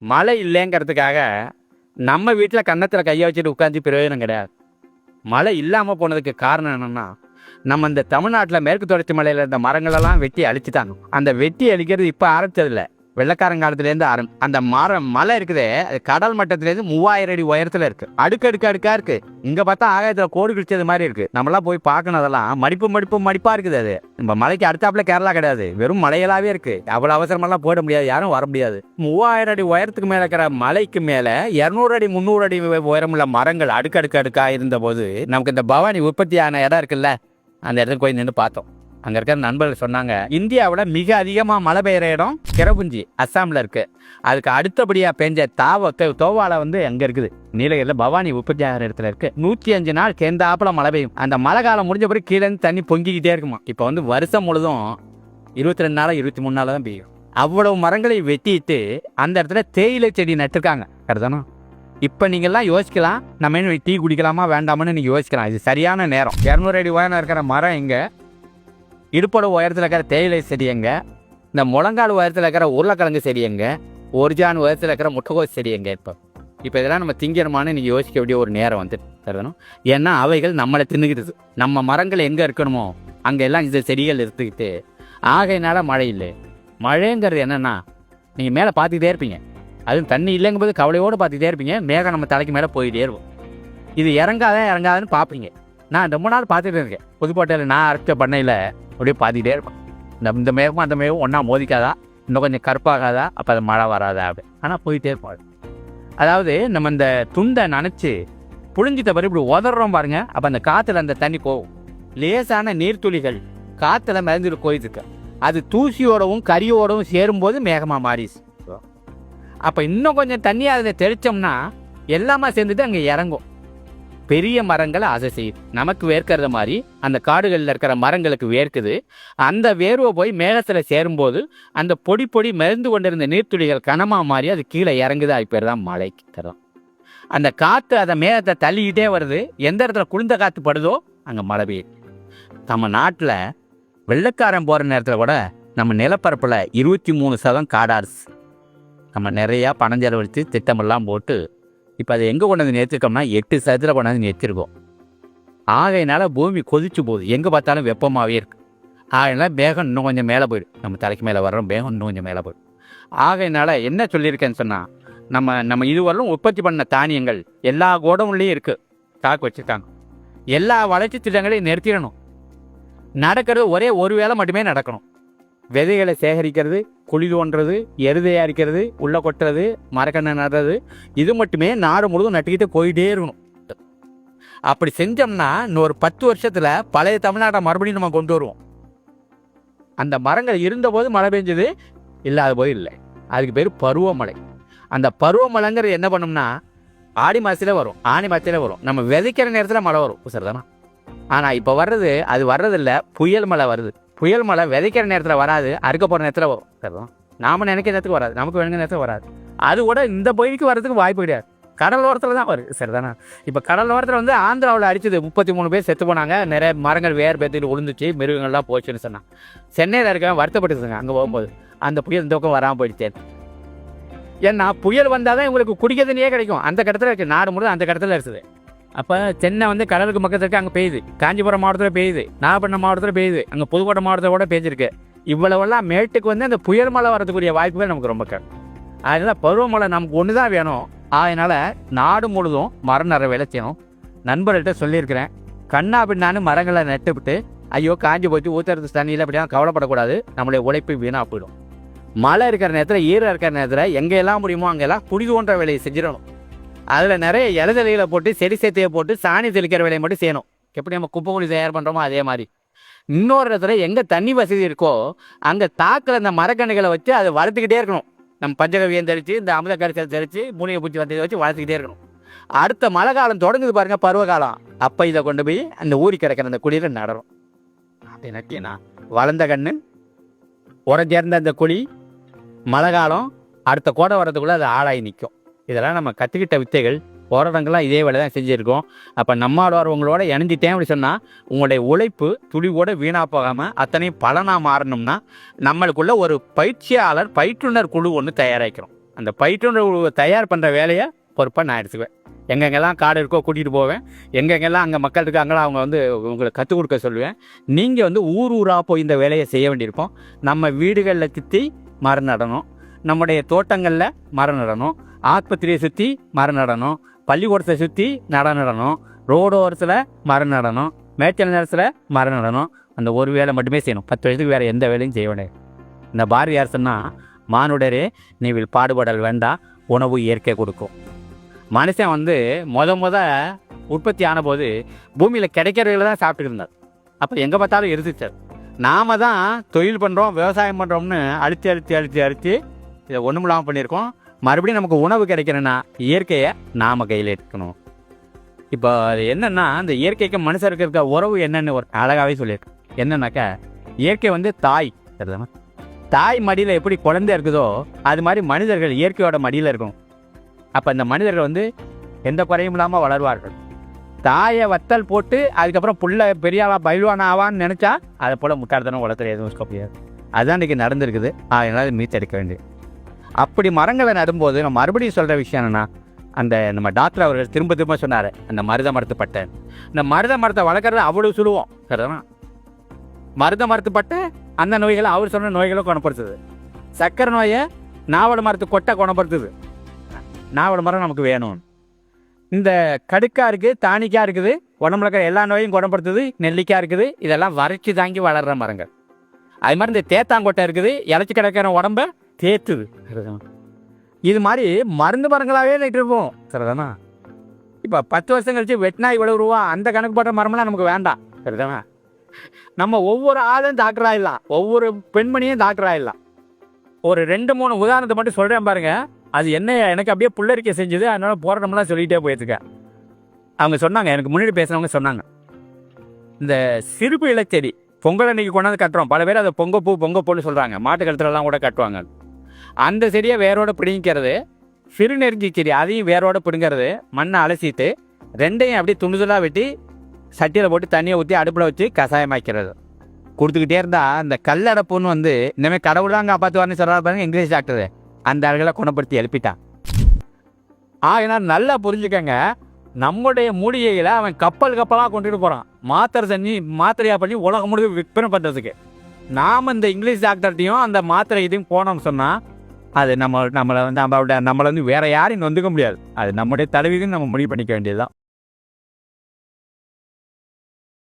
மழை இல்லைங்கிறதுக்காக நம்ம வீட்டில் கன்னத்தில் கையை வச்சுட்டு உட்காந்து பிரயோஜனம் கிடையாது. மழை இல்லாமல் போனதுக்கு காரணம் என்னென்னா, நம்ம இந்த தமிழ்நாட்டில் மேற்கு தொடர்ச்சி மலையில் இருந்த மரங்களெல்லாம் வெட்டி அழிச்சிட்டாங்க. அந்த வெட்டி அழிக்கிறது இப்போ ஆரம்பிச்சதில்லை, வெள்ளக்காரங்காலத்துலேருந்து அந்த மலை இருக்குதே, அது கடல் மட்டத்துலேருந்து 3000 அடி உயரத்தில் இருக்குது. அடுக்கடுக்கா இருக்குது. இங்கே பார்த்தா ஆகாயத்தில் கோடு கிழிச்சது மாதிரி இருக்குது. நம்மளாம் போய் பார்க்கணும். அதெல்லாம் மடிப்பாக இருக்குது. அது நம்ம மலைக்கு அடுத்தாப்புல கேரளா கிடையாது, வெறும் மலைகளாகவே இருக்குது. அவ்வளோ அவசரமெல்லாம் போயிட முடியாது, யாரும் வர முடியாது. 3000 அடி உயரத்துக்கு மேலே இருக்கிற மலைக்கு மேலே 200 அடி 300 அடி உயரமுள்ள மரங்கள் அடுக்கடுக்கா இருந்தபோது நமக்கு இந்த பவானி உற்பத்தியான இடம் இருக்குல்ல, அந்த இடத்துக்கு போய் நின்று பார்த்தோம். அங்கே இருக்கிற நண்பர்கள் சொன்னாங்க, இந்தியாவில் மிக அதிகமாக மழை பெய்கிற இடம் கிரபுஞ்சி, அஸ்ஸாமில் இருக்குது. அதுக்கு அடுத்தபடியாக பெஞ்ச தோவாலை அங்கே இருக்குது, நீலகிரியில் பவானி உற்பத்தி ஆகிற இடத்துல இருக்குது. 105 நாள் கேந்தாப்புல மழை பெய்யும். அந்த மழை காலம் முடிஞ்ச பிறகு கீழேருந்து தண்ணி பொங்கிக்கிட்டே இருக்குமா. இப்போ வருஷம் முழுதும் 22 நாள் 23 நாள் தான் பெய்யும். அவ்வளவு மரங்களை வெட்டிட்டு அந்த இடத்துல தேயிலை செடி நட்டுருக்காங்க. கரெக்டானா? இப்போ நீங்கள்லாம் யோசிக்கலாம், நம்ம என்ன டீ குடிக்கலாமா வேண்டாமான்னு நீங்கள் யோசிக்கலாம். இது சரியான நேரம். 200 அடி உயரம் இருக்கிற மரம் எங்கே, இடுப்போட உயரத்தில் இருக்கிற தேயிலை செடி எங்கே, இந்த முழங்கால் உயரத்தில் இருக்கிற உருளைக்கிழங்கு செடி எங்கே, ஒரிஜான் உயரத்தில் இருக்கிற முட்டைகோஸ் செடி எங்கே? இப்போ இதெல்லாம் நம்ம திங்கணுமான்னு நீங்கள் யோசிக்க வேண்டிய ஒரு நேரம் தரணும். ஏன்னா அவைகள் நம்மளை தின்னுக்கிடுது. நம்ம மரங்கள் எங்கே இருக்கணுமோ அங்கே எல்லாம் இந்த செடிகள் எடுத்துக்கிட்டு ஆகையினால மழை இல்லை. மழைங்கிறது என்னென்னா, நீங்கள் மேலே பார்த்துக்கிட்டே இருப்பீங்க, அதுவும் தண்ணி இல்லைங்கும்போது கவலையோடு பார்த்துக்கிட்டே இருப்பீங்க. மேகம் நம்ம தலைக்கு மேலே போயிட்டே இருக்கும். இது இறங்காதுன்னு பார்ப்பீங்க. நான் ரொம்ப நாள் பார்த்துட்டு இருக்கேன். புதுக்கோட்டையில் நான் அரைச்ச பண்ணையில் அப்படியே பார்த்துக்கிட்டே இருப்பேன். இந்த மேகமும் அந்த மேகம் ஒன்றா மோதிக்காதா, இன்னும் கொஞ்சம் கருப்பாகாதா, அப்போ அது மழை வராதா அப்படி. ஆனால் போயிட்டே இருப்போம். அதாவது நம்ம இந்த துண்டை நனைச்சி புழிஞ்சிட்ட பிறகு இப்படி உதறோம் பாருங்க, அப்போ அந்த காற்றுல அந்த தண்ணி போகும். லேசான நீர்த்துளிகள் காற்றுல மிதந்துட்டு போயிட்டுருக்கு. அது தூசியோடவும் கரியோடவும் சேரும்போது மேகமாக மாறிச்சு. அப்போ இன்னும் கொஞ்சம் தண்ணி அதில் தெளித்தோம்னா எல்லாமே சேர்ந்துட்டு அங்கே இறங்கும். பெரிய மரங்களை அதை செய்யுது. நமக்கு வேர்க்கிறது மாதிரி அந்த காடுகளில் இருக்கிற மரங்களுக்கு வேர்க்குது. அந்த வேர்வை போய் மேகத்தில் சேரும்போது அந்த பொடி மிதந்து கொண்டிருந்த நீர்த்துளிகள் கனமாக மாறி அது கீழே இறங்குது. அது பேர் தான் மழைக்கு தரும். அந்த காற்று அதை மேகத்தை தள்ளிக்கிட்டே வருது. எந்த இடத்துல குளிர்ந்த காற்று படுதோ அங்கே மழை பெய்யுது. நம்ம நாட்டில் வெள்ளக்காரன் போகிற நேரத்தில் கூட நம்ம நிலப்பரப்பில் 23% காடாரிச்சு. நம்ம நிறையா பணம் செலவழித்து திட்டமெல்லாம் போட்டு இப்போ அதை எங்கே கொண்டாந்து நிறுத்திருக்கோம்னா 8% கொண்டாந்து நிறுத்திருக்கோம். ஆகையினால பூமி கொதிச்சு போகுது. எங்கே பார்த்தாலும் வெப்பமாகவே இருக்குது. ஆகையினால மேகம் இன்னும் கொஞ்சம் மேலே போயிடும். நம்ம தலைக்கு மேலே வர்றோம், மேகம் இன்னும் கொஞ்சம் மேலே போயிடும். ஆகையினால என்ன சொல்லியிருக்கேன்னு சொன்னால், நம்ம இதுவரையும் உற்பத்தி பண்ண தானியங்கள் எல்லா கோடவுன்லேயும் இருக்குது, ஸ்டாக் வச்சுருக்காங்க. எல்லா வளர்ச்சி திட்டங்களையும் நிறுத்திடணும். நடக்கிறது ஒரே ஒரு வேளை மட்டுமே நடக்கணும். விதைகளை சேகரிக்கிறது, குழி தோன்றது, எரு தயாரிக்கிறது, உள்ள கொட்டுறது, மரக்கண்ணை நடுறது, இது மட்டுமே நாடு முழுவதும் நட்டுக்கிட்டு போயிட்டே இருக்கணும். அப்படி செஞ்சோம்னா இன்னொரு 10 வருஷத்தில் பழைய தமிழ்நாட்டை மறுபடியும் நம்ம கொண்டு வருவோம். அந்த மரங்கள் இருந்தபோது மழை பெஞ்சது, இல்லாத போது இல்லை. அதுக்கு பேர் பருவமழை. அந்த பருவமழைங்கிறது என்ன பண்ணும்னா ஆடி மாதத்தில் வரும், ஆனி மாதத்தில் வரும். நம்ம விதைக்கிற நேரத்தில் மழை வரும், சரிதானா? ஆனால் இப்போ வர்றது அது வர்றதில்லை, புயல் மழை வருது. புயல் மழை விதைக்கிற நேரத்தில் வராது, அறுக்க போகிற நேரத்தில் வரும், சரிதான்? நாம் நினைக்கிற நேரத்துக்கு வராது, நமக்கு வேணுங்கிற நேரத்தில் வராது. அது கூட இந்த பகுதிக்கு வர்றதுக்கு வாய்ப்பு கிடையாது. கடலோரத்தில் தான் வருது, சரிதானா? இப்போ கடலோரத்தில் ஆந்திராவில் அடிச்சது 33 பேர் செத்து போனாங்க. நிறைய மரங்கள் வேறு பேர்த்துட்டு விழுந்துச்சு, மிருகங்கள்லாம் போச்சுன்னு சொன்னாங்க. சென்னையில் இருக்கவங்க வருத்தப்பட்டுச்சுங்க. அங்கே போகும்போது அந்த புயல் இந்த பக்கம் வராமல் போயிடுச்சு. ஏன்னா புயல் வந்தால் தான் இவங்களுக்கு குடிக்க தண்ணியே கிடைக்கும். அந்த கடத்தில் இருக்குது, நாடு முழுவதும் அந்த கடத்தில் இருக்குது. அப்போ சென்னை கடலுக்கு பக்கத்துக்கு அங்கே பெய்யுது, காஞ்சிபுரம் மாவட்டத்தில் பெய்யுது, நாகப்பட்டினம் மாவட்டத்தில் பெய்யுது, அங்கே புதுக்கோட்டை மாவட்டத்தில் கூட பெய்ஞ்சிருக்கு. இவ்வளவெல்லாம் மேட்டுக்கு அந்த புயல் மழை வரதுக்குரிய வாய்ப்புகள் நமக்கு ரொம்ப கம்மி. அதனால் பருவமழை நமக்கு ஒன்று தான் வேணும். அதனால் நாடு முழுதும் மரம் நிறைய விளைச்சணும். நண்பர்கள்ட்ட சொல்லியிருக்கிறேன், கண்ணா பின்னான்னு மரங்களை நட்டுவிட்டு ஐயோ காஞ்சி போச்சு ஊற்றுறது தண்ணியில் அப்படின்னா கவலைப்படக்கூடாது. நம்மளுடைய உழைப்பு வீணாக போயிடும். மழை இருக்கிற நேரத்தில், ஈரம் இருக்கிற நேரத்தில் எங்கெல்லாம் முடியுமோ அங்கெல்லாம் குடி தோன்ற வேலையை செஞ்சிடணும். அதில் நிறைய இலதலைகளை போட்டு செடி சேர்த்தையை போட்டு சாணி தெளிக்கிற வேலையை மட்டும் செய்யணும். எப்படி நம்ம குப்பை குழி தயார் பண்ணுறோமோ அதே மாதிரி. இன்னொரு இடத்துல எங்கே தண்ணி வசதி இருக்கோ அங்கே தாக்கில் அந்த மரக்கண்ணுகளை வச்சு அதை வளர்த்துக்கிட்டே இருக்கணும். நம்ம பஞ்சகவியம் தெளித்து, இந்த அமிர்த கரைசல் தெளித்து, மூலிகை பூச்சி வந்ததை வச்சு வளர்த்துக்கிட்டே இருக்கணும். அடுத்த மழை காலம் தொடங்குது பாருங்கள், பருவகாலம். அப்போ இதை கொண்டு போய் அந்த ஊறி கிடக்கிற அந்த குழியில் நடரும். அப்படி நட்டினா வளர்ந்த கண்ணு உரஞ்சேர்ந்த அந்த குழி மழை காலம் அடுத்த கோடை வரதுக்குள்ளே அது ஆளாகி நிற்கும். இதெல்லாம் நம்ம கற்றுக்கிட்ட வித்தைகள். போராட்டங்கள்லாம் இதே வேலை தான் செஞ்சுருக்கோம். அப்போ நம்மளோட இணைஞ்சிட்டேன் அப்படி சொன்னால் உங்களுடைய உழைப்பு துளிவோடு வீணாக போகாமல் அத்தனையும் பலனாக மாறணும்னா நம்மளுக்குள்ள ஒரு பயிற்சியாளர் பயிற்றுனர் குழு ஒன்று தயாரிக்கிறோம். அந்த பயிற்றுனர்களை தயார் பண்ணுற வேலையை பொறுப்பாக நான் எடுத்துக்குவேன். எங்கெங்கெல்லாம் காடு இருக்கோ கூட்டிகிட்டு போவேன். எங்கெங்கெல்லாம் அங்கே மக்கள் இருக்காங்களோ அவங்க வந்து உங்களுக்கு கற்றுக் கொடுக்க சொல்லுவேன். நீங்கள் வந்து ஊர் ஊராக போய் இந்த வேலையை செய்ய வேண்டியிருக்கும். நம்ம வீடுகளில் சுற்றி மரம் நடணும், நம்முடைய தோட்டங்களில் மரம் நடணும், ஆஸ்பத்திரியை சுற்றி மரம் நடணும், பள்ளிக்கூடத்தை சுற்றி நடணும், ரோடு ஓரத்தில் மரம் நடணும், மேய்ச்சல் நேரத்தில் மரம் நடணும். அந்த ஒரு வேலை மட்டுமே செய்யணும். 10 வயசுக்கு வேறு எந்த வேலையும் செய்ய வேண்டியது. இந்த பாரதியார் சொன்னால், மானுடரே நீவில் பாடுபடல் வேண்டாம், உணவு இயற்கை கொடுக்கும். மனுஷன் வந்து முத உற்பத்தி ஆனபோது பூமியில் கிடைக்கிறவங்கள தான் சாப்பிட்டு இருந்தார். அப்போ எங்கே பார்த்தாலும் இருந்துச்சார். நாம் தான் தொழில் பண்ணுறோம், விவசாயம் பண்ணுறோம்னு அழுத்தி இதை ஒன்றும் இல்லாமல் பண்ணியிருக்கோம். மறுபடியும் நமக்கு உணவு கிடைக்கிறேன்னா இயற்கையை நாம் கையில் எடுக்கணும். இப்போ அது என்னென்னா, அந்த இயற்கைக்கு மனுஷருக்கு இருக்க உறவு என்னென்னு ஒரு அழகாகவே சொல்லியிருக்கு. என்னன்னாக்கா, இயற்கை வந்து தாய். சரிதானே? தாய் மடியில் எப்படி குழந்தை இருக்குதோ அது மாதிரி மனிதர்கள் இயற்கையோட மடியில் இருக்கும். அப்போ இந்த மனிதர்கள் வந்து எந்த குறையும் இல்லாமல் வளருவார்கள். தாயை வத்தல் போட்டு அதுக்கப்புறம் புள்ள பெரியாவா பயில்வானா ஆவான்னு நினச்சா அதை போல் முட்டாள்தனம் உலகத்தில் எதுவும் இருக்க முடியாது. அதுதான் இன்றைக்கி நடந்திருக்குது. அதனால் மீட்டெடுக்க வேண்டியது. அப்படி மரங்களை நடும்போது நம்ம மறுபடியும் சொல்கிற விஷயம் என்னென்னா, அந்த நம்ம டாக்டர் அவர்கள் திரும்ப சொன்னார், அந்த மருத மரத்து பட்டை. இந்த மருத மரத்தை வளர்க்குறது அவ்வளோ சுழுவோம். சரிதானா? மருத மரத்து பட்டை அந்த நோய்களை அவர் சொன்ன நோய்களும் குணப்படுத்துது. சக்கரை நோயை நாவல் மரத்து கொட்டை குணப்படுத்துது. நாவல் மரம் நமக்கு வேணும். இந்த கடுக்காக இருக்குது, தானிக்காக இருக்குது, உடம்புல இருக்கிற எல்லா நோயும் குணப்படுத்துது. நெல்லிக்காய் இருக்குது, இதெல்லாம் வறட்சி தாங்கி வளர்கிற மரங்கள். அது மாதிரி இந்த தேத்தாங்கொட்டை இருக்குது, இலச்சி கிடக்கிற உடம்ப தேத்துது. இது மாதிரி மருந்து மரங்களாகவே நட்டுருப்போம். சரிதானா? இப்போ 10 வருஷம் கழிச்சு வெட்டினா இவ்வளவு ரூபா அந்த கணக்கு போட்ட மரமெல்லாம் நமக்கு வேண்டாம். சரிதானா? நம்ம ஒவ்வொரு ஆளும் டாக்டர் ஆகிடலாம், ஒவ்வொரு பெண்மணியும் டாக்டர் ஆகிடலாம். ஒரு 2-3 உதாரணத்தை மட்டும் சொல்கிறேன் பாருங்க. அது என்ன எனக்கு அப்படியே புல்லரிக்கை செஞ்சது. அதனால் போராட்டம்லாம் சொல்லிகிட்டே போயிருக்கேன். அவங்க சொன்னாங்க, எனக்கு முன்னாடி பேசுகிறவங்க சொன்னாங்க, இந்த சிறுப்பு இலைச்செடி பொங்கல் அன்னைக்கு கொண்டாந்து கட்டுறோம். பல பேர் அதை பொங்கப்பூன்னு சொல்கிறாங்க. மாட்டு கழுத்துலலாம் கூட கட்டுவாங்க. அந்த செடியை வேரோட பிடிங்கிறது. சிறுநெருஞ்சி செடி அதையும் வேரோட பிடுங்கிறது. மண்ணை அலசிட்டு ரெண்டையும் அப்படியே துணுதலாக வெட்டி சட்டியில் போட்டு தண்ணியை ஊற்றி அடுப்பில் வச்சு கஷாயமாக்கிறது. கொடுத்துக்கிட்டே இருந்தால் அந்த கல்லடப்புன்னு வந்து இனிமேல் கடவுள் தான் காப்பாற்றுவார்னு சொல்கிறாரு பாருங்க இங்கிலீஷ் டாக்டரு. அந்த ஆளுகளை குணப்படுத்தி எழுப்பிட்டான். ஏன்னா நல்லா புரிஞ்சுக்கங்க, நம்முடைய மூலிகைகளை அவன் கப்பலாக கொண்டுட்டு போகிறான். மாத்திரையாக பண்ணி உலகம் முழுக்க விற்பனை பண்ணுறதுக்கு. நாம் இந்த இங்கிலீஷ் டாக்டர்கிட்டையும் அந்த மாத்திரை இதையும் போனோம்னு சொன்னால் அது நம்மளை வந்து வேறு யாரையும் வந்துக்க முடியாது. அது நம்முடைய தலைவியும் நம்ம முடிவு பண்ணிக்க வேண்டியது தான்.